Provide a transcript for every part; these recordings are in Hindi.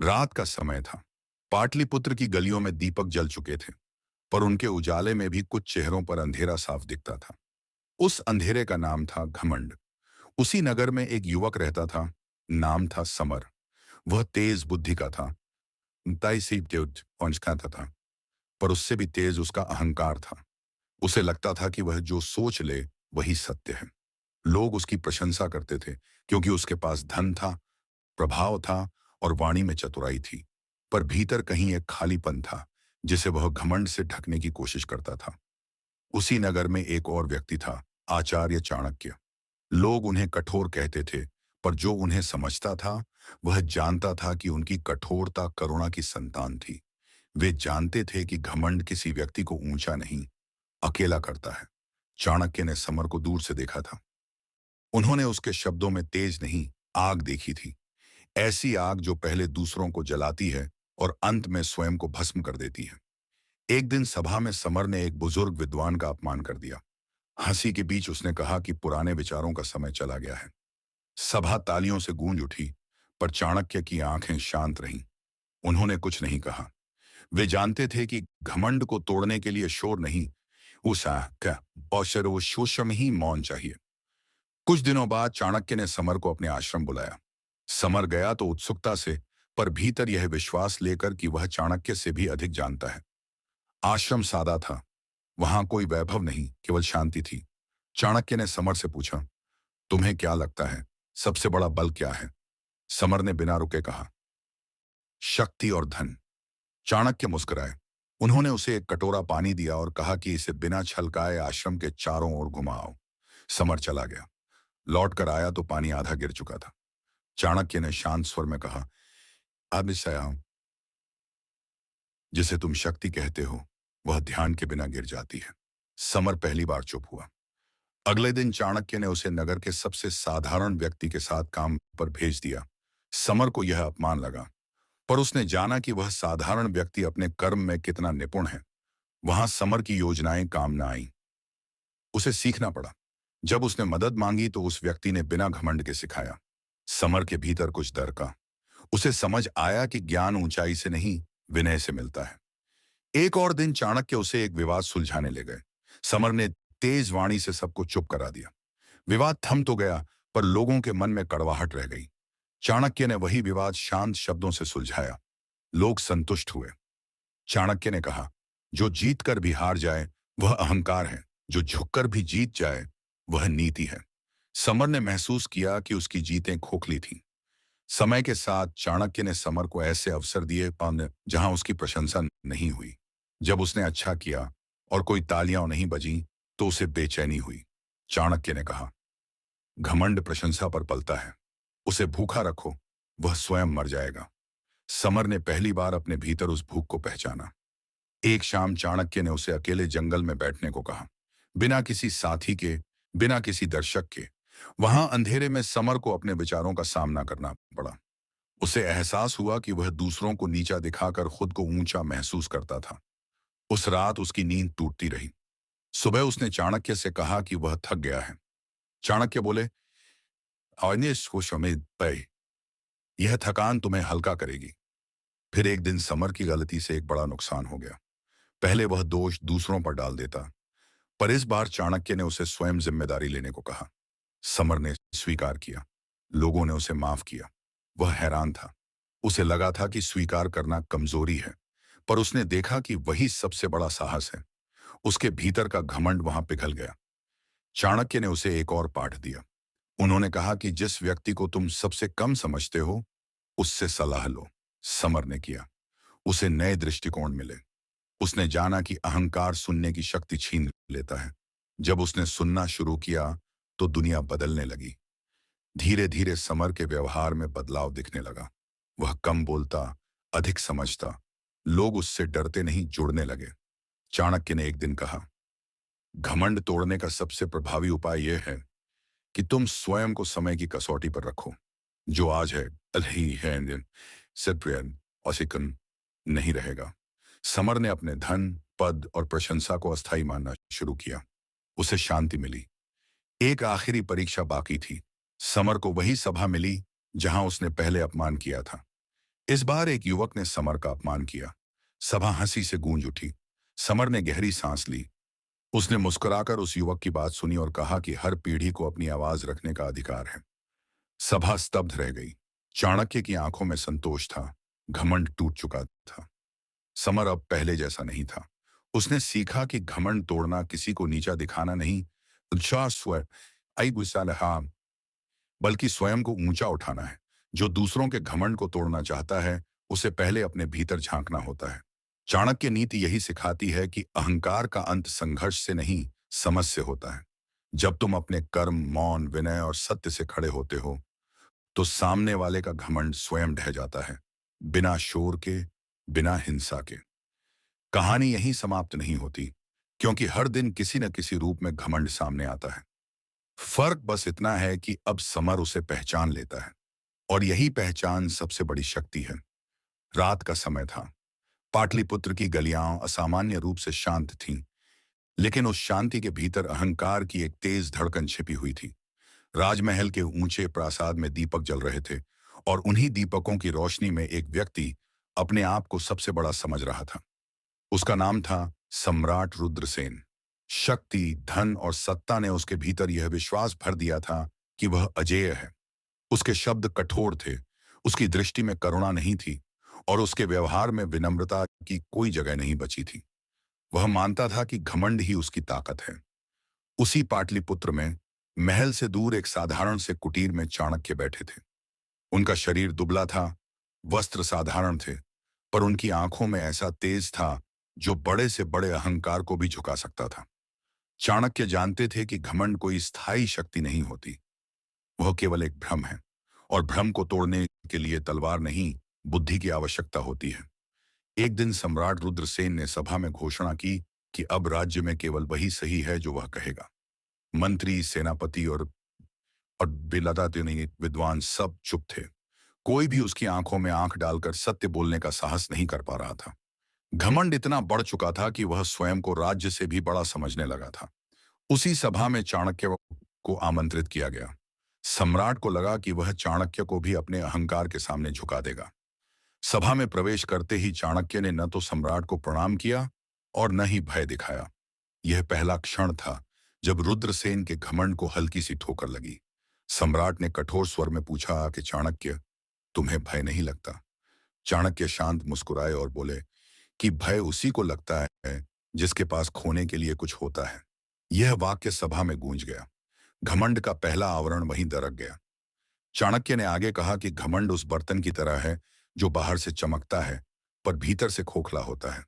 रात का समय था। पाटलिपुत्र की गलियों में दीपक जल चुके थे, पर उनके उजाले में भी कुछ चेहरों पर अंधेरा साफ दिखता था। उस अंधेरे का नाम था घमंड। उसी नगर में एक युवक रहता था। नाम था समर। वह तेज बुद्धि का था। ताई सीप पहुंचता था, पर उससे भी तेज उसका अहंकार था। उसे लगता था कि वह जो सोच ले वही सत्य है। लोग उसकी प्रशंसा करते थे क्योंकि उसके पास धन था, प्रभाव था और वाणी में चतुराई थी। पर भीतर कहीं एक खालीपन था जिसे वह घमंड से ढकने की कोशिश करता था। उसी नगर में एक और व्यक्ति था, आचार्य चाणक्य। लोग उन्हें कठोर कहते थे, पर जो उन्हें समझता था वह जानता था कि उनकी कठोरता करुणा की संतान थी। वे जानते थे कि घमंड किसी व्यक्ति को ऊंचा नहीं, अकेला करता है। चाणक्य ने समर को दूर से देखा था। उन्होंने उसके शब्दों में तेज नहीं, आग देखी थी। ऐसी आग जो पहले दूसरों को जलाती है और अंत में स्वयं को भस्म कर देती है। एक दिन सभा में समर ने एक बुजुर्ग विद्वान का अपमान कर दिया। हंसी के बीच उसने कहा कि पुराने विचारों का समय चला गया है। सभा तालियों से गूंज उठी, पर चाणक्य की आंखें शांत रहीं। उन्होंने कुछ नहीं कहा। वे जानते थे कि घमंड को तोड़ने के लिए शोर नहीं, उस औशर वो शोषम ही मौन चाहिए। कुछ दिनों बाद चाणक्य ने समर को अपने आश्रम बुलाया। समर गया तो उत्सुकता से, पर भीतर यह विश्वास लेकर कि वह चाणक्य से भी अधिक जानता है। आश्रम सादा था। वहां कोई वैभव नहीं, केवल शांति थी। चाणक्य ने समर से पूछा, तुम्हें क्या लगता है, सबसे बड़ा बल क्या है? समर ने बिना रुके कहा, शक्ति और धन। चाणक्य मुस्कुराए। उन्होंने उसे एक कटोरा पानी दिया और कहा कि इसे बिना छलकाए आश्रम के चारों ओर घुमाओ। समर चला गया। लौट कर आया तो पानी आधा गिर चुका था। चाणक्य ने शांत स्वर में कहा, अब इस जिसे तुम शक्ति कहते हो वह ध्यान के बिना गिर जाती है। समर पहली बार चुप हुआ। अगले दिन चाणक्य ने उसे नगर के सबसे साधारण व्यक्ति के साथ काम पर भेज दिया। समर को यह अपमान लगा, पर उसने जाना कि वह साधारण व्यक्ति अपने कर्म में कितना निपुण है। वहां समर की योजनाएं काम न आईं। उसे सीखना पड़ा। जब उसने मदद मांगी तो उस व्यक्ति ने बिना घमंड के सिखाया। समर के भीतर कुछ डर का। उसे समझ आया कि ज्ञान ऊंचाई से नहीं, विनय से मिलता है। एक और दिन चाणक्य उसे एक विवाद सुलझाने ले गए। समर ने तेज वाणी से सबको चुप करा दिया। विवाद थम तो गया, पर लोगों के मन में कड़वाहट रह गई। चाणक्य ने वही विवाद शांत शब्दों से सुलझाया। लोग संतुष्ट हुए। चाणक्य ने कहा, जो जीत कर भी हार जाए वह अहंकार है, जो झुककर भी जीत जाए वह नीति है। समर ने महसूस किया कि उसकी जीतें खोखली थीं। समय के साथ चाणक्य ने समर को ऐसे अवसर दिए जहां उसकी प्रशंसा नहीं हुई। जब उसने अच्छा किया और कोई तालियां नहीं बजीं, तो उसे बेचैनी हुई। चाणक्य ने कहा, घमंड प्रशंसा पर पलता है, उसे भूखा रखो, वह स्वयं मर जाएगा। समर ने पहली बार अपने भीतर उस भूख को पहचाना। एक शाम चाणक्य ने उसे अकेले जंगल में बैठने को कहा, बिना किसी साथी के, बिना किसी दर्शक के। वहां अंधेरे में समर को अपने विचारों का सामना करना पड़ा। उसे एहसास हुआ कि वह दूसरों को नीचा दिखाकर खुद को ऊंचा महसूस करता था। उस रात उसकी नींद टूटती रही। सुबह उसने चाणक्य से कहा कि वह थक गया है। चाणक्य बोले, "अनिश को शमित पे, यह थकान तुम्हें हल्का करेगी।" फिर एक दिन समर की गलती से एक बड़ा नुकसान हो गया। पहले वह दोष दूसरों पर डाल देता, पर इस बार चाणक्य ने उसे स्वयं जिम्मेदारी लेने को कहा। समर ने स्वीकार किया। लोगों ने उसे माफ किया। वह हैरान था। उसे लगा था कि स्वीकार करना कमजोरी है, पर उसने देखा कि वही सबसे बड़ा साहस है। उसके भीतर का घमंड वहां पिघल गया। चाणक्य ने उसे एक और पाठ दिया। उन्होंने कहा कि जिस व्यक्ति को तुम सबसे कम समझते हो उससे सलाह लो। समर ने किया। उसे नए दृष्टिकोण मिले। उसने जाना कि अहंकार सुनने की शक्ति छीन लेता है। जब उसने सुनना शुरू किया तो दुनिया बदलने लगी। धीरे धीरे समर के व्यवहार में बदलाव दिखने लगा। वह कम बोलता, अधिक समझता। लोग उससे डरते नहीं, जुड़ने लगे। चाणक्य ने एक दिन कहा, घमंड तोड़ने का सबसे प्रभावी उपाय यह है कि तुम स्वयं को समय की कसौटी पर रखो। जो आज है कल ही है, सत्प्रियन और सिकन नहीं रहेगा। समर ने अपने धन, पद और प्रशंसा को अस्थायी मानना शुरू किया। उसे शांति मिली। एक आखिरी परीक्षा बाकी थी। समर को वही सभा मिली जहां उसने पहले अपमान किया था। इस बार एक युवक ने समर का अपमान किया। सभा हंसी से गूंज उठी। समर ने गहरी सांस ली। उसने मुस्कुराकर उस युवक की बात सुनी और कहा कि हर पीढ़ी को अपनी आवाज रखने का अधिकार है। सभा स्तब्ध रह गई। चाणक्य की आंखों में संतोष था। घमंड टूट चुका था। समर अब पहले जैसा नहीं था। उसने सीखा कि घमंड तोड़ना किसी को नीचा दिखाना नहीं, आई गुस्सा रहा, बल्कि स्वयं को ऊंचा उठाना है। जो दूसरों के घमंड को तोड़ना चाहता है, उसे पहले अपने भीतर झांकना होता है। चाणक्य नीति यही सिखाती है कि अहंकार का अंत संघर्ष से नहीं, समझ से होता है। जब तुम अपने कर्म, मौन, विनय और सत्य से खड़े होते हो, तो सामने वाले का घमंड स्वयं ढह जाता है, बिना शोर के, बिना हिंसा के। कहानी यहीं समाप्त नहीं होती, क्योंकि हर दिन किसी न किसी रूप में घमंड सामने आता है। फर्क बस इतना है कि अब समर उसे पहचान लेता है, और यही पहचान सबसे बड़ी शक्ति है। रात का समय था। पाटलिपुत्र की गलियां असामान्य रूप से शांत थीं, लेकिन उस शांति के भीतर अहंकार की एक तेज धड़कन छिपी हुई थी। राजमहल के ऊंचे प्रासाद में दीपक जल रहे थे, और उन्हीं दीपकों की रोशनी में एक व्यक्ति अपने आप को सबसे बड़ा समझ रहा था। उसका नाम था सम्राट रुद्रसेन। शक्ति, धन और सत्ता ने उसके भीतर यह विश्वास भर दिया था कि वह अजेय है। उसके शब्द कठोर थे, उसकी दृष्टि में करुणा नहीं थी, और उसके व्यवहार में विनम्रता की कोई जगह नहीं बची थी। वह मानता था कि घमंड ही उसकी ताकत है। उसी पाटलिपुत्र में, महल से दूर एक साधारण से कुटीर में चाणक्य बैठे थे। उनका शरीर दुबला था, वस्त्र साधारण थे, पर उनकी आंखों में ऐसा तेज था जो बड़े से बड़े अहंकार को भी झुका सकता था। चाणक्य जानते थे कि घमंड कोई स्थायी शक्ति नहीं होती, वह केवल एक भ्रम है, और भ्रम को तोड़ने के लिए तलवार नहीं, बुद्धि की आवश्यकता होती है। एक दिन सम्राट रुद्रसेन ने सभा में घोषणा की कि अब राज्य में केवल वही सही है जो वह कहेगा। मंत्री, सेनापति और बिलदातिनी विद्वान सब चुप थे। कोई भी उसकी आंखों में आंख डालकर सत्य बोलने का साहस नहीं कर पा रहा था। घमंड इतना बढ़ चुका था कि वह स्वयं को राज्य से भी बड़ा समझने लगा था। उसी सभा में चाणक्य को आमंत्रित किया गया। सम्राट को लगा कि वह चाणक्य को भी अपने अहंकार के सामने झुका देगा। सभा में प्रवेश करते ही चाणक्य ने न तो सम्राट को प्रणाम किया और न ही भय दिखाया। यह पहला क्षण था जब रुद्रसेन के घमंड को हल्की सी ठोकर लगी। सम्राट ने कठोर स्वर में पूछा कि चाणक्य, तुम्हें भय नहीं लगता? चाणक्य शांत मुस्कुराए और बोले कि भय उसी को लगता है जिसके पास खोने के लिए कुछ होता है। यह वाक्य सभा में गूंज गया। घमंड का पहला आवरण वहीं दरक गया। चाणक्य ने आगे कहा कि घमंड उस बर्तन की तरह है जो बाहर से चमकता है पर भीतर से खोखला होता है।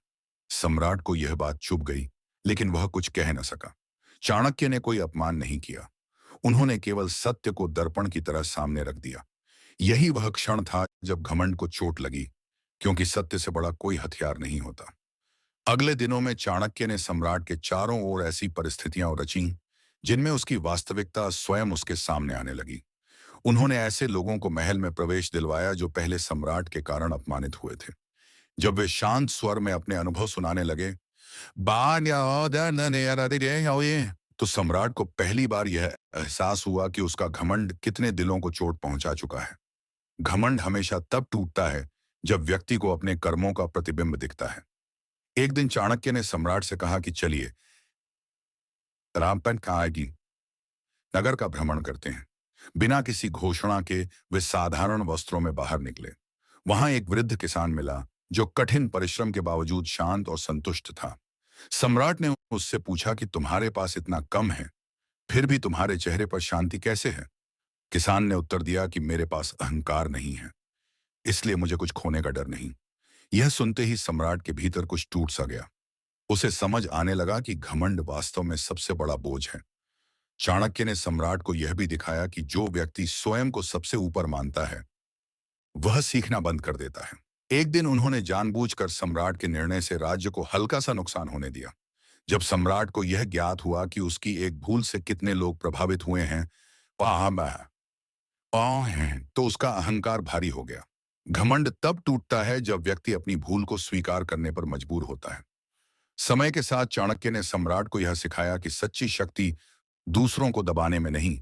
सम्राट को यह बात चुभ गई, लेकिन वह कुछ कह न सका। चाणक्य ने कोई अपमान नहीं किया, उन्होंने केवल सत्य को दर्पण की तरह सामने रख दिया। यही वह क्षण था जब घमंड को चोट लगी, क्योंकि सत्य से बड़ा कोई हथियार नहीं होता। अगले दिनों में चाणक्य ने सम्राट के चारों ओर ऐसी परिस्थितियां रचीं जिनमें उसकी वास्तविकता स्वयं उसके सामने आने लगी। उन्होंने ऐसे लोगों को महल में प्रवेश दिलवाया जो पहले सम्राट के कारण अपमानित हुए थे। जब वे शांत स्वर में अपने अनुभव सुनाने लगे, तो सम्राट को पहली बार यह एहसास हुआ कि उसका घमंड कितने दिलों को चोट पहुंचा चुका है। घमंड हमेशा तब टूटता है जब व्यक्ति को अपने कर्मों का प्रतिबिंब दिखता है। एक दिन चाणक्य ने सम्राट से कहा कि चलिए रामपन का आएगी, नगर का भ्रमण करते हैं। बिना किसी घोषणा के वे साधारण वस्त्रों में बाहर निकले। वहां एक वृद्ध किसान मिला जो कठिन परिश्रम के बावजूद शांत और संतुष्ट था। सम्राट ने उससे पूछा कि तुम्हारे पास इतना कम है, फिर भी तुम्हारे चेहरे पर शांति कैसे है? किसान ने उत्तर दिया कि मेरे पास अहंकार नहीं है, इसलिए मुझे कुछ खोने का डर नहीं। यह सुनते ही सम्राट के भीतर कुछ टूट सा गया। उसे समझ आने लगा कि घमंड वास्तव में सबसे बड़ा बोझ है। चाणक्य ने सम्राट को यह भी दिखाया कि जो व्यक्ति स्वयं को सबसे ऊपर मानता है, वह सीखना बंद कर देता है। एक दिन उन्होंने जानबूझकर सम्राट के निर्णय से राज्य को हल्का सा नुकसान होने दिया। जब सम्राट को यह ज्ञात हुआ कि उसकी एक भूल से कितने लोग प्रभावित हुए हैं, तो उसका अहंकार भारी हो गया। घमंड तब टूटता है जब व्यक्ति अपनी भूल को स्वीकार करने पर मजबूर होता है। समय के साथ चाणक्य ने सम्राट को यह सिखाया कि सच्ची शक्ति दूसरों को दबाने में नहीं,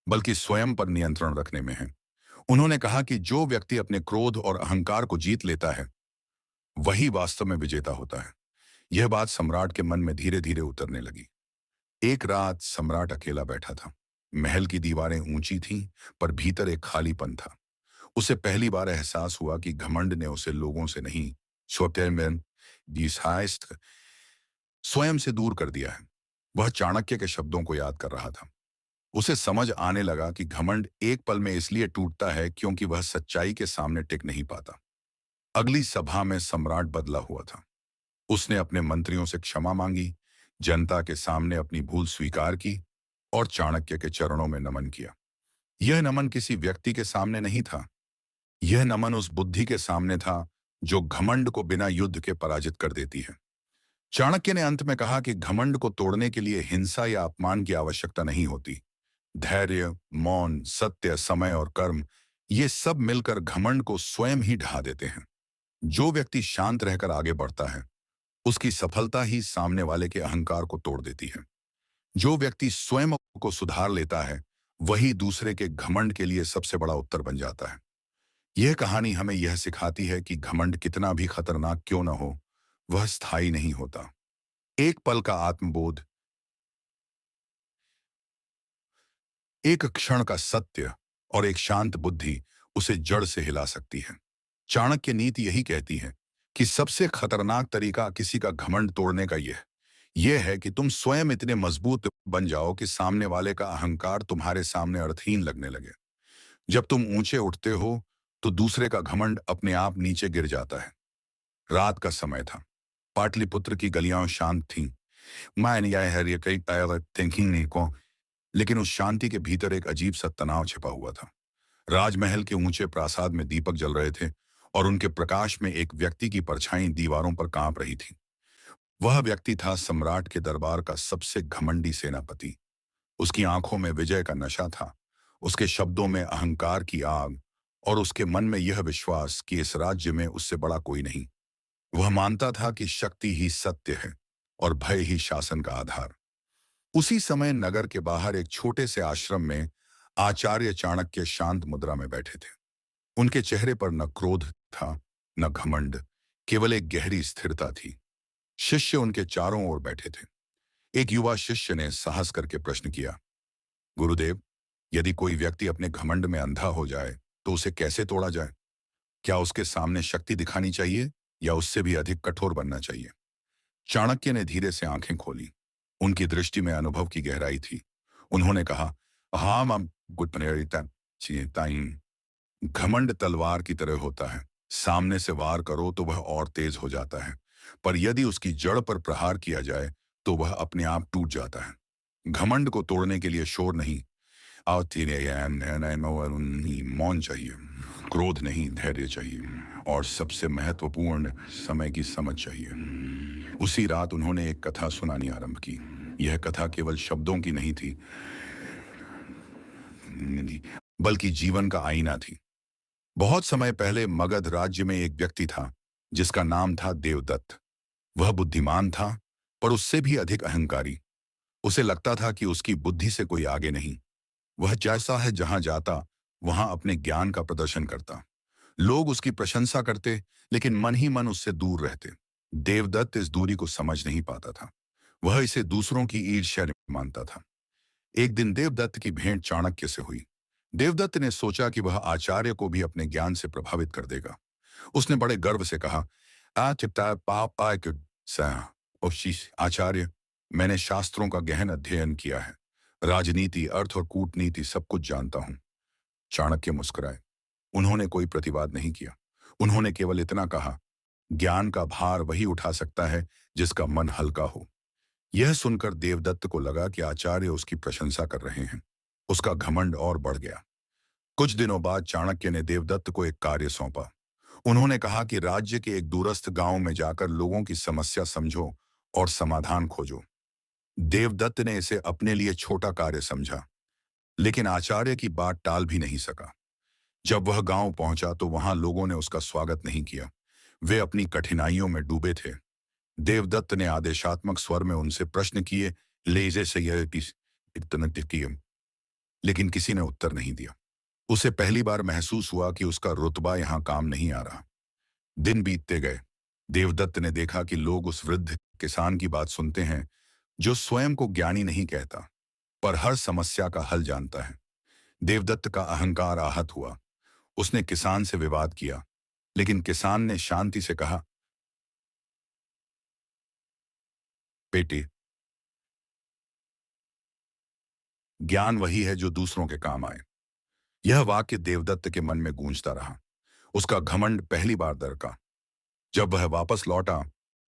बल्कि स्वयं पर नियंत्रण रखने में है। उन्होंने कहा कि जो व्यक्ति अपने क्रोध और अहंकार को जीत लेता है वही वास्तव में विजेता होता है। यह बात सम्राट के मन में धीरे धीरे उतरने लगी। एक रात सम्राट अकेला बैठा था। महल की दीवारें ऊंची थीं, पर भीतर एक खालीपन था। उसे पहली बार एहसास हुआ कि घमंड ने उसे लोगों से नहीं, स्वयं स्वयं से दूर कर दिया है। वह चाणक्य के शब्दों को याद कर रहा था। उसे समझ आने लगा कि घमंड एक पल में इसलिए टूटता है क्योंकि वह सच्चाई के सामने टिक नहीं पाता। अगली सभा में सम्राट बदला हुआ था। उसने अपने मंत्रियों से क्षमा मांगी, जनता के सामने अपनी भूल स्वीकार की और चाणक्य के चरणों में नमन किया। यह नमन किसी व्यक्ति के सामने नहीं था। यह नमन उस बुद्धि के सामने था जो घमंड को बिना युद्ध के पराजित कर देती है। चाणक्य ने अंत में कहा कि घमंड को तोड़ने के लिए हिंसा या अपमान की आवश्यकता नहीं होती। धैर्य, मौन, सत्य, समय और कर्म, ये सब मिलकर घमंड को स्वयं ही ढहा देते हैं। जो व्यक्ति शांत रहकर आगे बढ़ता है उसकी सफलता ही सामने वाले के अहंकार को तोड़ देती है। जो व्यक्ति स्वयं को सुधार लेता है वही दूसरे के घमंड के लिए सबसे बड़ा उत्तर बन जाता है। यह कहानी हमें यह सिखाती है कि घमंड कितना भी खतरनाक क्यों न हो, वह स्थायी नहीं होता। एक पल का आत्मबोध, एक क्षण का सत्य और एक शांत बुद्धि उसे जड़ से हिला सकती है। चाणक्य नीति यही कहती है कि सबसे खतरनाक तरीका किसी का घमंड तोड़ने का यह है कि तुम स्वयं इतने मजबूत बन जाओ कि सामने वाले का अहंकार तुम्हारे सामने अर्थहीन लगने लगे। जब तुम ऊंचे उठते हो तो दूसरे का घमंड अपने आप नीचे गिर जाता है। रात का समय था। पाटलिपुत्र की गलियां शांत थीं। लेकिन उस शांति के भीतर एक अजीब सा तनाव छिपा हुआ था। राजमहल के ऊंचे प्रासाद में दीपक जल रहे थे और उनके प्रकाश में एक व्यक्ति की परछाई दीवारों पर कांप रही थी। वह व्यक्ति था सम्राट के दरबार का सबसे घमंडी सेनापति। उसकी आंखों में विजय का नशा था, उसके शब्दों में अहंकार की आग और उसके मन में यह विश्वास कि इस राज्य में उससे बड़ा कोई नहीं। वह मानता था कि शक्ति ही सत्य है और भय ही शासन का आधार। उसी समय नगर के बाहर एक छोटे से आश्रम में आचार्य चाणक्य शांत मुद्रा में बैठे थे। उनके चेहरे पर न क्रोध था, न घमंड, केवल एक गहरी स्थिरता थी। शिष्य उनके चारों ओर बैठे थे। एक युवा शिष्य ने साहस करके प्रश्न किया, गुरुदेव, यदि कोई व्यक्ति अपने घमंड में अंधा हो जाए तो उसे कैसे तोड़ा जाए? क्या उसके सामने शक्ति दिखानी चाहिए या उससे भी अधिक कठोर बनना चाहिए? चाणक्य ने धीरे से आंखें खोली। उनकी दृष्टि में अनुभव की गहराई थी। उन्होंने कहा, हाँ मैम, घमंड तलवार की तरह होता है। सामने से वार करो तो वह और तेज हो जाता है, पर यदि उसकी जड़ पर प्रहार किया जाए तो वह अपने आप टूट जाता है। घमंड को तोड़ने के लिए शोर नहीं, मौन चाहिए, क्रोध नहीं, धैर्य चाहिए और सबसे महत्वपूर्ण समय की समझ चाहिए। उसी रात उन्होंने एक कथा सुनानी आरंभ की। यह कथा केवल शब्दों की नहीं थी, बल्कि जीवन का आईना थी। बहुत समय पहले मगध राज्य में एक व्यक्ति था जिसका नाम था देवदत्त। वह बुद्धिमान था, पर उससे भी अधिक अहंकारी। उसे लगता था कि उसकी बुद्धि से कोई आगे नहीं। वह जैसा है जहां जाता वहां अपने ज्ञान का प्रदर्शन करता। लोग उसकी प्रशंसा करते, लेकिन मन ही मन उससे दूर रहते। देवदत्त इस दूरी को समझ नहीं पाता था। वह इसे दूसरों की ईर्ष्या मानता था। एक दिन देवदत्त की भेंट चाणक्य से हुई। देवदत्त ने सोचा कि वह आचार्य को भी अपने ज्ञान से प्रभावित कर देगा। उसने बड़े गर्व से कहा, आचार्य, मैंने शास्त्रों का गहन अध्ययन किया है। राजनीति, अर्थ और कूटनीति सब कुछ जानता हूं। चाणक्य मुस्कुराए। उन्होंने कोई प्रतिवाद नहीं किया। उन्होंने केवल इतना कहा, ज्ञान का भार वही उठा सकता है जिसका मन हल्का हो। यह सुनकर देवदत्त को लगा कि आचार्य उसकी प्रशंसा कर रहे हैं। उसका घमंड और बढ़ गया। कुछ दिनों बाद चाणक्य ने देवदत्त को एक कार्य सौंपा। उन्होंने कहा कि राज्य के एक दूरस्थ गांव में जाकर लोगों की समस्या समझो और समाधान खोजो। देवदत्त ने इसे अपने लिए छोटा कार्य समझा, लेकिन आचार्य की बात टाल भी नहीं सका। जब वह गांव पहुंचा तो वहां लोगों ने उसका स्वागत नहीं किया। वे अपनी कठिनाइयों में डूबे थे। देवदत्त ने आदेशात्मक स्वर में उनसे प्रश्न किए, लेजे से यह किए, लेकिन किसी ने उत्तर नहीं दिया। उसे पहली बार महसूस हुआ कि उसका रुतबा यहां काम नहीं आ रहा। दिन बीतते गए। देवदत्त ने देखा कि लोग उस वृद्ध किसान की बात सुनते हैं जो स्वयं को ज्ञानी नहीं कहता, पर हर समस्या का हल जानता है। देवदत्त का अहंकार आहत हुआ। उसने किसान से विवाद किया, लेकिन किसान ने शांति से कहा, बेटे, ज्ञान वही है जो दूसरों के काम आए। यह वाक्य देवदत्त के मन में गूंजता रहा। उसका घमंड पहली बार दरका। जब वह वापस लौटा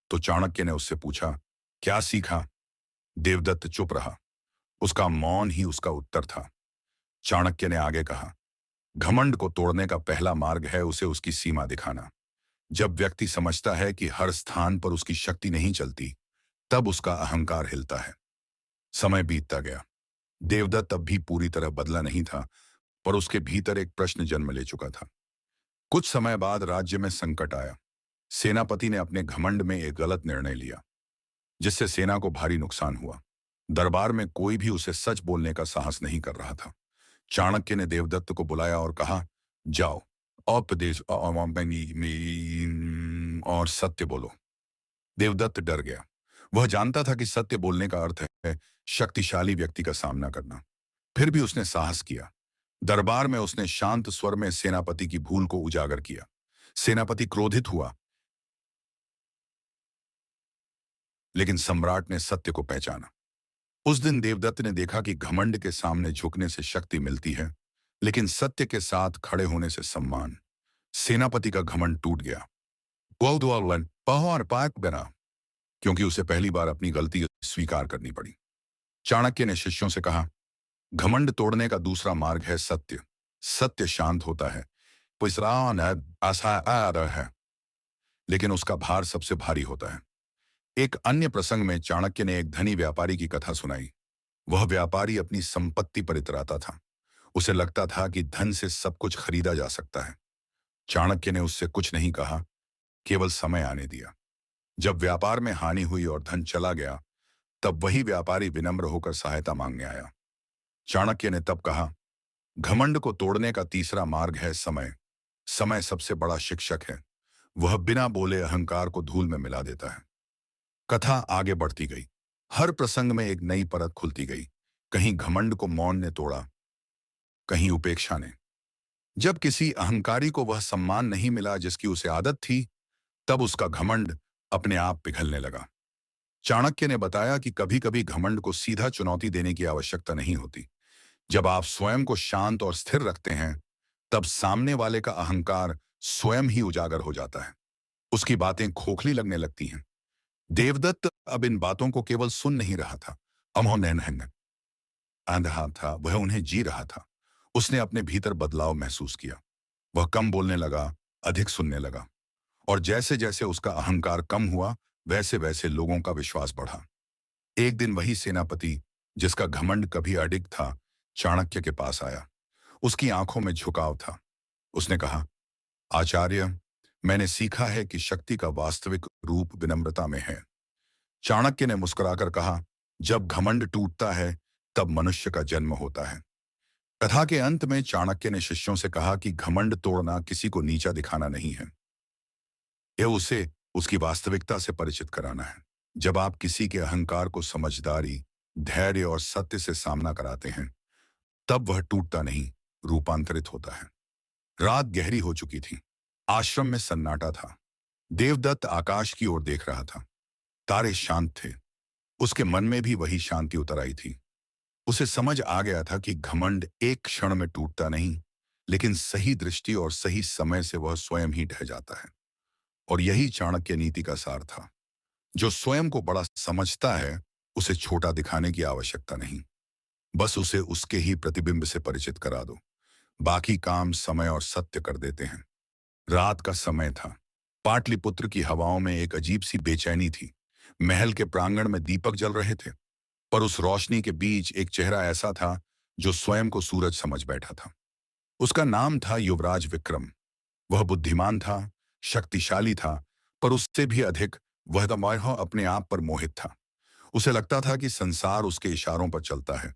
तो चाणक्य ने उससे पूछा, क्या सीखा? देवदत्त चुप रहा। उसका मौन ही उसका उत्तर था। चाणक्य ने आगे कहा, घमंड को तोड़ने का पहला मार्ग है उसे उसकी सीमा दिखाना। जब व्यक्ति समझता है कि हर स्थान पर उसकी शक्ति नहीं चलती, तब उसका अहंकार हिलता है। समय बीतता गया। देवदत्त अब भी पूरी तरह बदला नहीं था, पर उसके भीतर एक प्रश्न जन्म ले चुका था। कुछ समय बाद राज्य में संकट आया। सेनापति ने अपने घमंड में एक गलत निर्णय लिया, जिससे सेना को भारी नुकसान हुआ। दरबार में कोई भी उसे सच बोलने का साहस नहीं कर रहा था। चाणक्य ने देवदत्त को बुलाया और कहा, जाओ, उपदेश और सत्य बोलो। देवदत्त डर गया। वह जानता था कि सत्य बोलने का अर्थ है शक्तिशाली व्यक्ति का सामना करना। फिर भी उसने साहस किया। दरबार में उसने शांत स्वर में सेनापति की भूल को उजागर किया। सेनापति क्रोधित हुआ, लेकिन सम्राट ने सत्य को पहचाना। उस दिन देवदत्त ने देखा कि घमंड के सामने झुकने से शक्ति मिलती है, लेकिन सत्य के साथ खड़े होने से सम्मान। सेनापति का घमंड टूट गया। ग्वालद्वालन पहाड़ पाक बना, क्योंकि उसे पहली बार अपनी गलती स्वीकार करनी पड़ी। चाणक्य ने शिष्यों से कहा, घमंड तोड़ने का दूसरा मार्ग है सत्य। सत्य शांत होता है, पुसरान है, लेकिन उसका भार सबसे भारी होता है। एक अन्य प्रसंग में चाणक्य ने एक धनी व्यापारी की कथा सुनाई। वह व्यापारी अपनी संपत्ति पर इतराता था। उसे लगता था कि धन से सब कुछ खरीदा जा सकता है। चाणक्य ने उससे कुछ नहीं कहा, केवल समय आने दिया। जब व्यापार में हानि हुई और धन चला गया, तब वही व्यापारी विनम्र होकर सहायता मांगने आया। चाणक्य ने तब कहा, घमंड को तोड़ने का तीसरा मार्ग है समय। समय सबसे बड़ा शिक्षक है। वह बिना बोले अहंकार को धूल में मिला देता है। कथा आगे बढ़ती गई। हर प्रसंग में एक नई परत खुलती गई। कहीं घमंड को मौन ने तोड़ा, कहीं उपेक्षा ने। जब किसी अहंकारी को वह सम्मान नहीं मिला जिसकी उसे आदत थी, तब उसका घमंड अपने आप पिघलने लगा। चाणक्य ने बताया कि कभी-कभी घमंड को सीधा चुनौती देने की आवश्यकता नहीं होती। जब आप स्वयं को शांत और स्थिर रखते हैं, तब सामने वाले का अहंकार स्वयं ही उजागर हो जाता है। उसकी बातें खोखली लगने लगती हैं। देवदत्त अब इन बातों को केवल सुन नहीं रहा था, अमोनैन रहा था, वह उन्हें जी रहा था। उसने अपने भीतर बदलाव महसूस किया। वह कम बोलने लगा, अधिक सुनने लगा, और जैसे जैसे उसका अहंकार कम हुआ, वैसे वैसे लोगों का विश्वास बढ़ा। एक दिन वही सेनापति, जिसका घमंड कभी अडिग था, चाणक्य के पास आया। उसकी आंखों में झुकाव था। उसने कहा, आचार्य, मैंने सीखा है कि शक्ति का वास्तविक रूप विनम्रता में है। चाणक्य ने मुस्कुराकर कहा, जब घमंड टूटता है, तब मनुष्य का जन्म होता है। कथा के अंत में चाणक्य ने शिष्यों से कहा कि घमंड तोड़ना किसी को नीचा दिखाना नहीं है, यह उसे उसकी वास्तविकता से परिचित कराना है। जब आप किसी के अहंकार को समझदारी, धैर्य और सत्य से सामना कराते हैं, तब वह टूटता नहीं, रूपांतरित होता है। रात गहरी हो चुकी थी। आश्रम में सन्नाटा था। देवदत्त आकाश की ओर देख रहा था। तारे शांत थे। उसके मन में भी वही शांति उतर आई थी। उसे समझ आ गया था कि घमंड एक क्षण में टूटता नहीं, लेकिन सही दृष्टि और सही समय से वह स्वयं ही ढह जाता है। और यही चाणक्य नीति का सार था। जो स्वयं को बड़ा समझता है, उसे छोटा दिखाने की आवश्यकता नहीं। बस उसे उसके ही प्रतिबिंब से परिचित करा दो। बाकी काम समय और सत्य कर देते हैं। रात का समय था। पाटलिपुत्र की हवाओं में एक अजीब सी बेचैनी थी। महल के प्रांगण में दीपक जल रहे थे, पर उस रोशनी के बीच एक चेहरा ऐसा था जो स्वयं को सूरज समझ बैठा था। उसका नाम था युवराज विक्रम। वह बुद्धिमान था, शक्तिशाली था, पर उससे भी अधिक वह अपने आप पर मोहित था। उसे लगता था कि संसार उसके इशारों पर चलता है।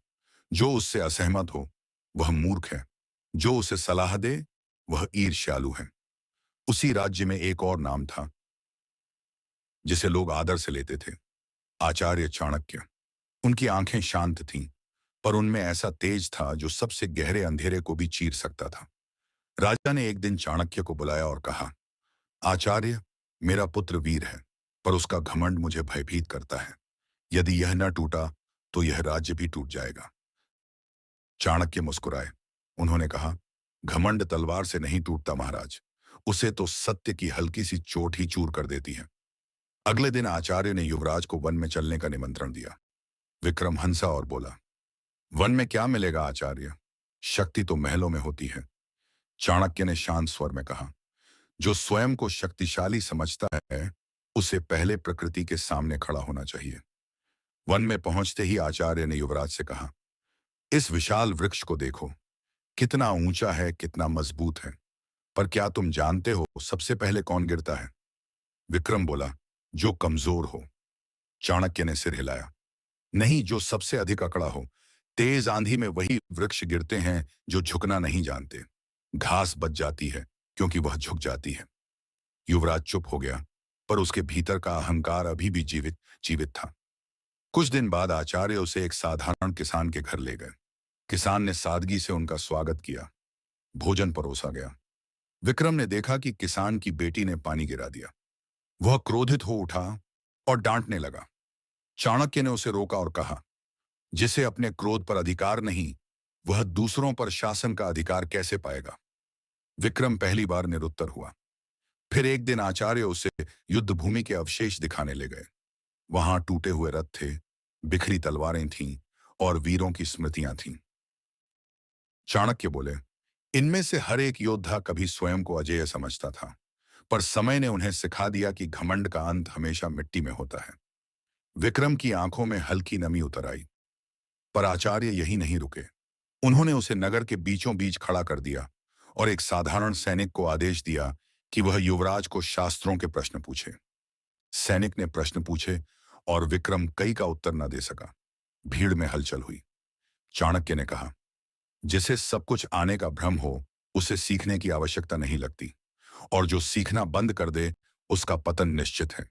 जो उससे असहमत हो, वह मूर्ख है। जो उसे सलाह दे वह ईर्ष्यालु है। उसी राज्य में एक और नाम था जिसे लोग आदर से लेते थे, आचार्य चाणक्य। उनकी आंखें शांत थीं, पर उनमें ऐसा तेज था जो सबसे गहरे अंधेरे को भी चीर सकता था। राजा ने एक दिन चाणक्य को बुलाया और कहा, आचार्य, मेरा पुत्र वीर है, पर उसका घमंड मुझे भयभीत करता है। यदि यह न टूटा तो यह राज्य भी टूट जाएगा। चाणक्य मुस्कुराए। उन्होंने कहा, घमंड तलवार से नहीं टूटता महाराज, उसे तो सत्य की हल्की सी चोट ही चूर कर देती है। अगले दिन आचार्य ने युवराज को वन में चलने का निमंत्रण दिया। विक्रम हंसा और बोला, वन में क्या मिलेगा आचार्य, शक्ति तो महलों में होती है। चाणक्य ने शांत स्वर में कहा, जो स्वयं को शक्तिशाली समझता है उसे पहले प्रकृति के सामने खड़ा होना चाहिए। वन में पहुंचते ही आचार्य ने युवराज से कहा, इस विशाल वृक्ष को देखो, कितना ऊंचा है, कितना मजबूत है, पर क्या तुम जानते हो सबसे पहले कौन गिरता है? विक्रम बोला, जो कमजोर हो। चाणक्य ने सिर हिलाया, नहीं, जो सबसे अधिक अकड़ा हो। तेज आंधी में वही वृक्ष गिरते हैं जो झुकना नहीं जानते। घास बच जाती है क्योंकि वह झुक जाती है। युवराज चुप हो गया, पर उसके भीतर का अहंकार अभी भी जीवित जीवित था। कुछ दिन बाद आचार्य उसे एक साधारण किसान के घर ले गए। किसान ने सादगी से उनका स्वागत किया। भोजन परोसा गया। विक्रम ने देखा कि किसान की बेटी ने पानी गिरा दिया। वह क्रोधित हो उठा और डांटने लगा। चाणक्य ने उसे रोका और कहा, जिसे अपने क्रोध पर अधिकार नहीं, वह दूसरों पर शासन का अधिकार कैसे पाएगा? विक्रम पहली बार निरुत्तर हुआ। फिर एक दिन आचार्य उसे युद्ध भूमि के अवशेष दिखाने ले गए। वहां टूटे हुए रथ थे, बिखरी तलवारें थीं और वीरों की स्मृतियां थीं। चाणक्य बोले, इनमें से हर एक योद्धा कभी स्वयं को अजेय समझता था, पर समय ने उन्हें सिखा दिया कि घमंड का अंत हमेशा मिट्टी में होता है। विक्रम की आंखों में हल्की नमी उतर आई, पर आचार्य यही नहीं रुके। उन्होंने उसे नगर के बीचों बीच खड़ा कर दिया और एक साधारण सैनिक को आदेश दिया कि वह युवराज को शास्त्रों के प्रश्न पूछे। सैनिक ने प्रश्न पूछे और विक्रम कई का उत्तर न दे सका। भीड़ में हलचल हुई। चाणक्य ने कहा, जिसे सब कुछ आने का भ्रम हो उसे सीखने की आवश्यकता नहीं लगती, और जो सीखना बंद कर दे उसका पतन निश्चित है।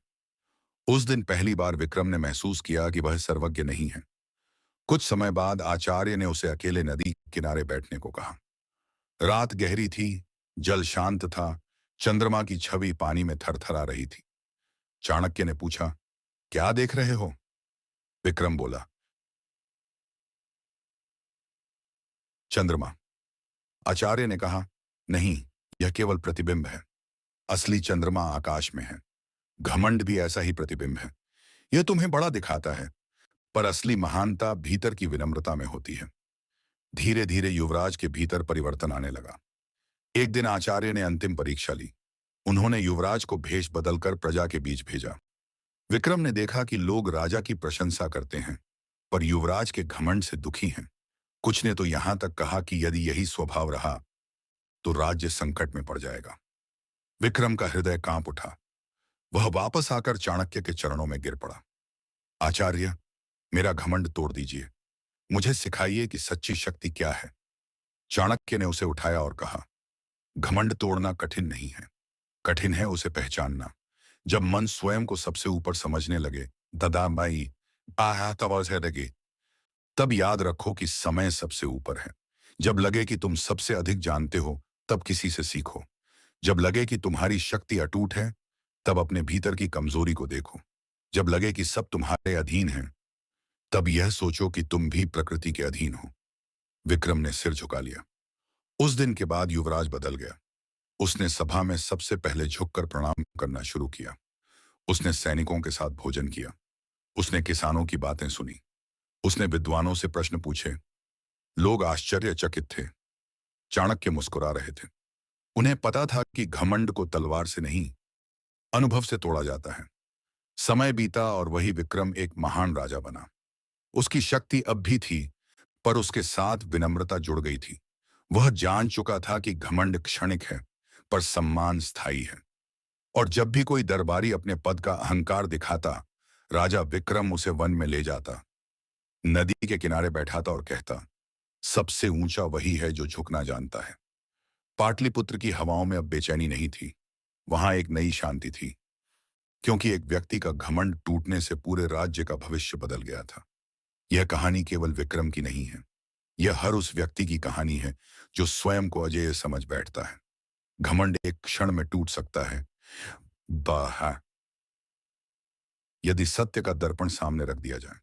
उस दिन पहली बार विक्रम ने महसूस किया कि वह सर्वज्ञ नहीं है। कुछ समय बाद आचार्य ने उसे अकेले नदी किनारे बैठने को कहा। रात गहरी थी, जल शांत था, चंद्रमा की छवि पानी में थरथरा रही थी। चाणक्य ने पूछा, क्या देख रहे हो? विक्रम बोला, चंद्रमा। आचार्य ने कहा, नहीं, यह केवल प्रतिबिंब है। असली चंद्रमा आकाश में है। घमंड भी ऐसा ही प्रतिबिंब है। यह तुम्हें बड़ा दिखाता है, पर असली महानता भीतर की विनम्रता में होती है। धीरे धीरे युवराज के भीतर परिवर्तन आने लगा। एक दिन आचार्य ने अंतिम परीक्षा ली। उन्होंने युवराज को भेष बदलकर प्रजा के बीच भेजा। विक्रम ने देखा कि लोग राजा की प्रशंसा करते हैं, पर युवराज के घमंड से दुखी हैं। कुछ ने तो यहां तक कहा कि यदि यही स्वभाव रहा तो राज्य संकट में पड़ जाएगा। विक्रम का हृदय कांप उठा। वह वापस आकर चाणक्य के चरणों में गिर पड़ा। आचार्य, मेरा घमंड तोड़ दीजिए। मुझे सिखाइए कि सच्ची शक्ति क्या है। चाणक्य ने उसे उठाया और कहा, घमंड तोड़ना कठिन नहीं है, कठिन है उसे पहचानना। जब मन स्वयं को सबसे ऊपर समझने लगे, ददामाई लगे, तब याद रखो कि समय सबसे ऊपर है। जब लगे कि तुम सबसे अधिक जानते हो, तब किसी से सीखो। जब लगे कि तुम्हारी शक्ति अटूट है, तब अपने भीतर की कमजोरी को देखो। जब लगे कि सब तुम्हारे अधीन है, तब यह सोचो कि तुम भी प्रकृति के अधीन हो। विक्रम ने सिर झुका लिया। उस दिन के बाद युवराज बदल गया। उसने सभा में सबसे पहले झुककर प्रणाम करना शुरू किया। उसने सैनिकों के साथ भोजन किया। उसने किसानों की बातें सुनी। उसने विद्वानों से प्रश्न पूछे। लोग आश्चर्यचकित थे। चाणक्य मुस्कुरा रहे थे। उन्हें पता था कि घमंड को तलवार से नहीं, अनुभव से तोड़ा जाता है। समय बीता और वही विक्रम एक महान राजा बना। उसकी शक्ति अब भी थी, पर उसके साथ विनम्रता जुड़ गई थी। वह जान चुका था कि घमंड क्षणिक है, पर सम्मान स्थायी है। और जब भी कोई दरबारी अपने पद का अहंकार दिखाता, राजा विक्रम उसे वन में ले जाता, नदी के किनारे बैठाता और कहता, सबसे ऊंचा वही है जो झुकना जानता है। पाटलिपुत्र की हवाओं में अब बेचैनी नहीं थी, वहां एक नई शांति थी, क्योंकि एक व्यक्ति का घमंड टूटने से पूरे राज्य का भविष्य बदल गया था। यह कहानी केवल विक्रम की नहीं है, यह हर उस व्यक्ति की कहानी है जो स्वयं को अजेय समझ बैठता है। घमंड एक क्षण में टूट सकता है, बाहा यदि सत्य का दर्पण सामने रख दिया जाए,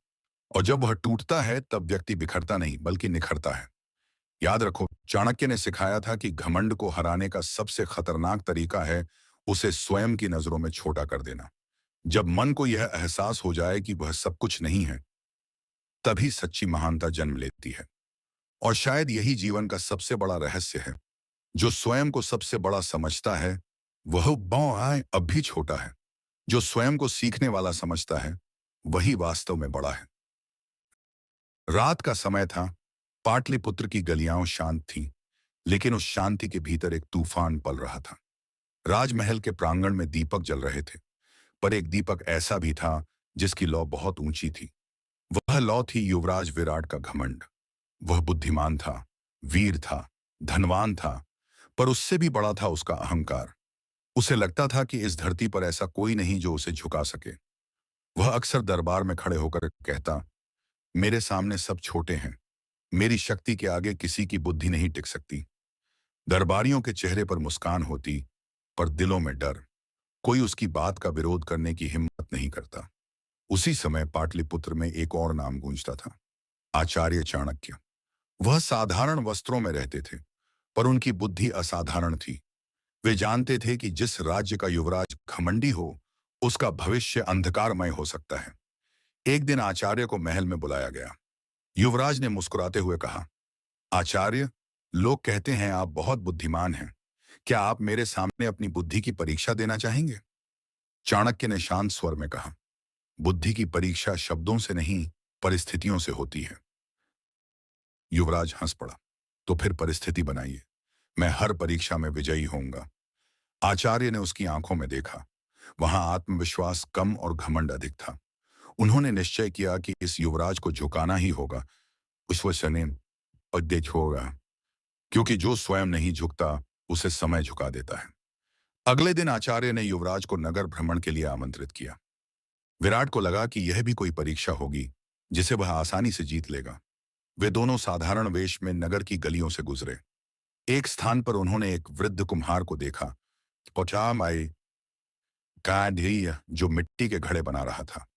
और जब वह टूटता है तब व्यक्ति बिखरता नहीं बल्कि निखरता है। याद रखो, चाणक्य ने सिखाया था कि घमंड को हराने का सबसे खतरनाक तरीका है उसे स्वयं की नजरों में छोटा कर देना। जब मन को यह एहसास हो जाए कि वह सब कुछ नहीं है, तभी सच्ची महानता जन्म लेती है। और शायद यही जीवन का सबसे बड़ा रहस्य है। जो स्वयं को सबसे बड़ा समझता है, वह आए अब भी छोटा है। जो स्वयं को सीखने वाला समझता है, वही वास्तव में बड़ा है। रात का समय था। पाटलिपुत्र की गलियां शांत थीं, लेकिन उस शांति के भीतर एक तूफान पल रहा था। राजमहल के प्रांगण में दीपक जल रहे थे, पर एक दीपक ऐसा भी था जिसकी लौ बहुत ऊंची थी। वह लौ थी युवराज विराट का घमंड। वह बुद्धिमान था, वीर था, धनवान था, पर उससे भी बड़ा था उसका अहंकार। उसे लगता था कि इस धरती पर ऐसा कोई नहीं जो उसे झुका सके। वह अक्सर दरबार में खड़े होकर कहता, मेरे सामने सब छोटे हैं, मेरी शक्ति के आगे किसी की बुद्धि नहीं टिक सकती। दरबारियों के चेहरे पर मुस्कान होती, पर दिलों में डर। कोई उसकी बात का विरोध करने की हिम्मत नहीं करता। उसी समय पाटलिपुत्र में एक और नाम गूंजता था, आचार्य चाणक्य। वह साधारण वस्त्रों में रहते थे, पर उनकी बुद्धि असाधारण थी। वे जानते थे कि जिस राज्य का युवराज घमंडी हो, उसका भविष्य अंधकारमय हो सकता है। एक दिन आचार्य को महल में बुलाया गया। युवराज ने मुस्कुराते हुए कहा, आचार्य, लोग कहते हैं आप बहुत बुद्धिमान हैं। क्या आप मेरे सामने अपनी बुद्धि की परीक्षा देना चाहेंगे? चाणक्य ने शांत स्वर में कहा, बुद्धि की परीक्षा शब्दों से नहीं, परिस्थितियों से होती है। युवराज हंस पड़ा, तो फिर परिस्थिति बनाइए, मैं हर परीक्षा में विजयी होऊंगा। आचार्य ने उसकी आंखों में देखा। वहां आत्मविश्वास कम और घमंड अधिक था। उन्होंने निश्चय किया कि इस युवराज को झुकाना ही होगा, विश्वसनीय और देश होगा, क्योंकि जो स्वयं नहीं झुकता उसे समय झुका देता है। अगले दिन आचार्य ने युवराज को नगर भ्रमण के लिए आमंत्रित किया। विराट को लगा कि यह भी कोई परीक्षा होगी जिसे वह आसानी से जीत लेगा। वे दोनों साधारण वेश में नगर की गलियों से गुजरे। एक स्थान पर उन्होंने एक वृद्ध कुम्हार को देखा, पचामाई काढ़ी, जो मिट्टी के घड़े बना रहा था।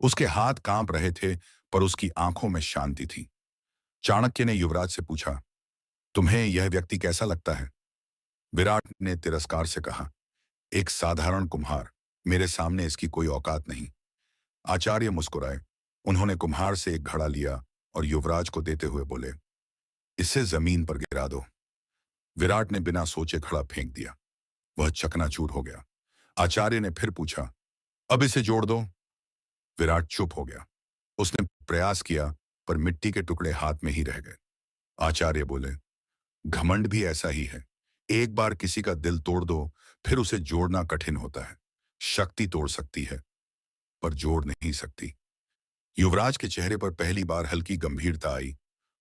उसके हाथ कांप रहे थे, पर उसकी आंखों में शांति थी। चाणक्य ने युवराज से पूछा, तुम्हें यह व्यक्ति कैसा लगता है? विराट ने तिरस्कार से कहा, एक साधारण कुम्हार, मेरे सामने इसकी कोई औकात नहीं। आचार्य मुस्कुराए। उन्होंने कुम्हार से एक घड़ा लिया और युवराज को देते हुए बोले, इसे जमीन पर गिरा दो। विराट ने बिना सोचे घड़ा फेंक दिया। वह चकनाचूर हो गया। आचार्य ने फिर पूछा, अब इसे जोड़ दो। विराट चुप हो गया। उसने प्रयास किया, पर मिट्टी के टुकड़े हाथ में ही रह गए। आचार्य बोले, घमंड भी ऐसा ही है। एक बार किसी का दिल तोड़ दो, फिर उसे जोड़ना कठिन होता है। शक्ति तोड़ सकती है, पर जोड़ नहीं सकती। युवराज के चेहरे पर पहली बार हल्की गंभीरता आई,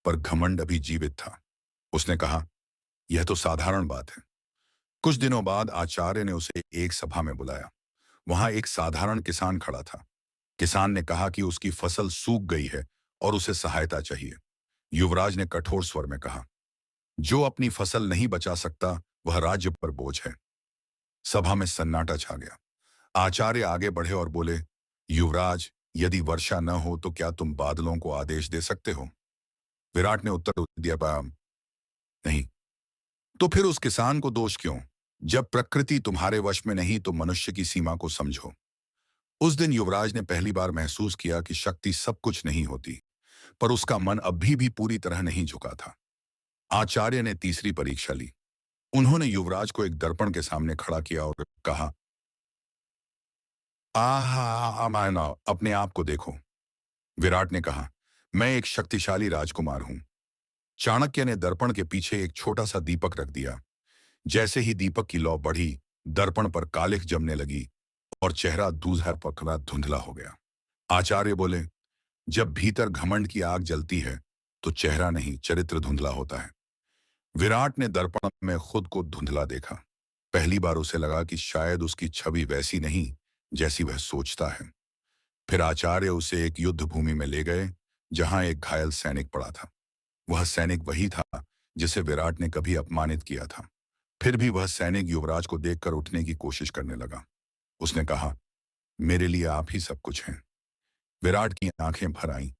पर घमंड अभी जीवित था। उसने कहा, यह तो साधारण बात है। कुछ दिनों बाद आचार्य ने उसे एक सभा में बुलाया। वहां एक साधारण किसान खड़ा था। किसान ने कहा कि उसकी फसल सूख गई है और उसे सहायता चाहिए। युवराज ने कठोर स्वर में कहा, जो अपनी फसल नहीं बचा सकता, वह राज्य पर बोझ है। सभा में सन्नाटा छा गया। आचार्य आगे बढ़े और बोले, युवराज, यदि वर्षा न हो तो क्या तुम बादलों को आदेश दे सकते हो? विराट ने उत्तर दिया, नहीं। तो फिर उस किसान को दोष क्यों? जब प्रकृति तुम्हारे वश में नहीं तो मनुष्य की सीमा को समझो। उस दिन युवराज ने पहली बार महसूस किया कि शक्ति सब कुछ नहीं होती, पर उसका मन अभी भी पूरी तरह नहीं झुका था। आचार्य ने तीसरी परीक्षा ली। उन्होंने युवराज को एक दर्पण के सामने खड़ा किया और कहा, आहा मायना, अपने आप को देखो। विराट ने कहा, मैं एक शक्तिशाली राजकुमार हूं। चाणक्य ने दर्पण के पीछे एक छोटा सा दीपक रख दिया। जैसे ही दीपक की लौ बढ़ी, दर्पण पर कालिख जमने लगी और चेहरा दूल्हा पकड़ा धुंधला हो गया। आचार्य बोले, जब भीतर घमंड की आग जलती है, तो चेहरा नहीं, चरित्र धुंधला होता है। विराट ने दर्पण में खुद को धुंधला देखा। पहली बार उसे लगा कि शायद उसकी छवि वैसी नहीं जैसी वह सोचता है। फिर आचार्य उसे एक युद्ध भूमि में ले गए, जहां एक घायल सैनिक पड़ा था। वह सैनिक वही था जिसे विराट ने कभी अपमानित किया था। फिर भी वह सैनिक युवराज को देखकर उठने की कोशिश करने लगा। उसने कहा, मेरे लिए आप ही सब कुछ हैं। विराट की आंखें भर आईं।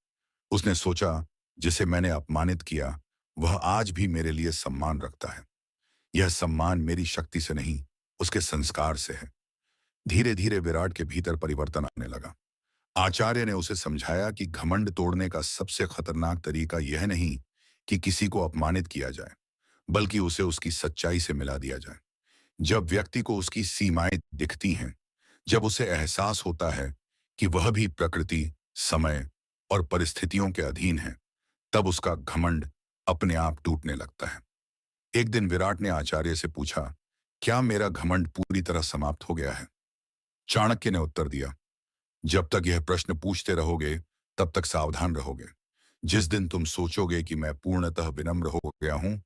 उसने सोचा, जिसे मैंने अपमानित किया वह आज भी मेरे लिए सम्मान रखता है। यह सम्मान मेरी शक्ति से नहीं, उसके संस्कार से है। धीरे धीरे विराट के भीतर परिवर्तन आने लगा। आचार्य ने उसे समझाया कि घमंड तोड़ने का सबसे खतरनाक तरीका यह नहीं कि किसी को अपमानित किया जाए, बल्कि उसे उसकी सच्चाई से मिला दिया जाए। जब व्यक्ति को उसकी सीमाएं दिखती हैं, जब उसे एहसास होता है कि वह भी प्रकृति, समय और परिस्थितियों के अधीन है, तब उसका घमंड अपने आप टूटने लगता है। एक दिन विराट ने आचार्य से पूछा, क्या मेरा घमंड पूरी तरह समाप्त हो गया है? चाणक्य ने उत्तर दिया, जब तक यह प्रश्न पूछते रहोगे तब तक सावधान रहोगे। जिस दिन तुम सोचोगे कि मैं पूर्णतः विनम्र हो गया हूं,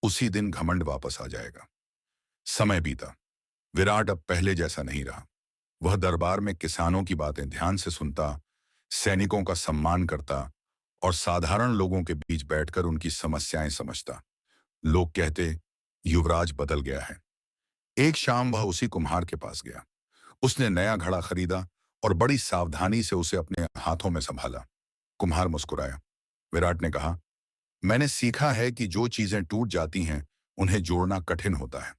उसी दिन घमंड वापस आ जाएगा। समय बीता। विराट अब पहले जैसा नहीं रहा। वह दरबार में किसानों की बातें ध्यान से सुनता, सैनिकों का सम्मान करता और साधारण लोगों के बीच बैठकर उनकी समस्याएं समझता। लोग कहते, युवराज बदल गया है। एक शाम वह उसी कुम्हार के पास गया। उसने नया घड़ा खरीदा और बड़ी सावधानी से उसे अपने हाथों में संभाला। कुम्हार मुस्कुराया। विराट ने कहा, मैंने सीखा है कि जो चीजें टूट जाती हैं उन्हें जोड़ना कठिन होता है,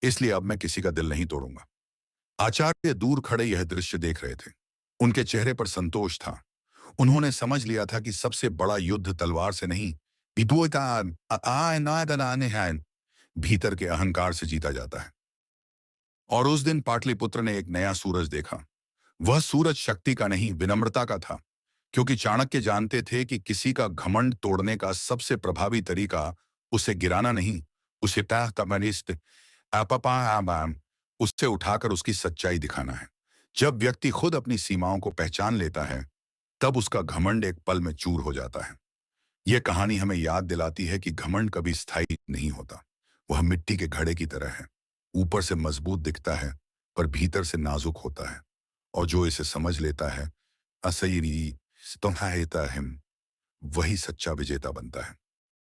इसलिए अब मैं किसी का दिल नहीं तोड़ूंगा। आचार्य दूर खड़े यह दृश्य देख रहे थे। उनके चेहरे पर संतोष था। उन्होंने समझ लिया था कि सबसे बड़ा युद्ध तलवार से नहीं, भीतर के अहंकार से जीता जाता है। और उस दिन पाटलिपुत्र ने एक नया सूरज देखा। वह सूरज शक्ति का नहीं, विनम्रता का था, क्योंकि चाणक्य जानते थे कि किसी का घमंड तोड़ने का सबसे प्रभावी तरीका उसे गिराना नहीं, उसे उससे उठाकर उसकी सच्चाई दिखाना है। जब व्यक्ति खुद अपनी सीमाओं को पहचान लेता है, तब उसका घमंड एक पल में चूर हो जाता है। यह कहानी हमें याद दिलाती है कि घमंड कभी स्थायी नहीं होता। वह मिट्टी के घड़े की तरह है, ऊपर से मजबूत दिखता है पर भीतर से नाजुक होता है। और जो इसे समझ लेता है, असयरी वही सच्चा विजेता बनता है।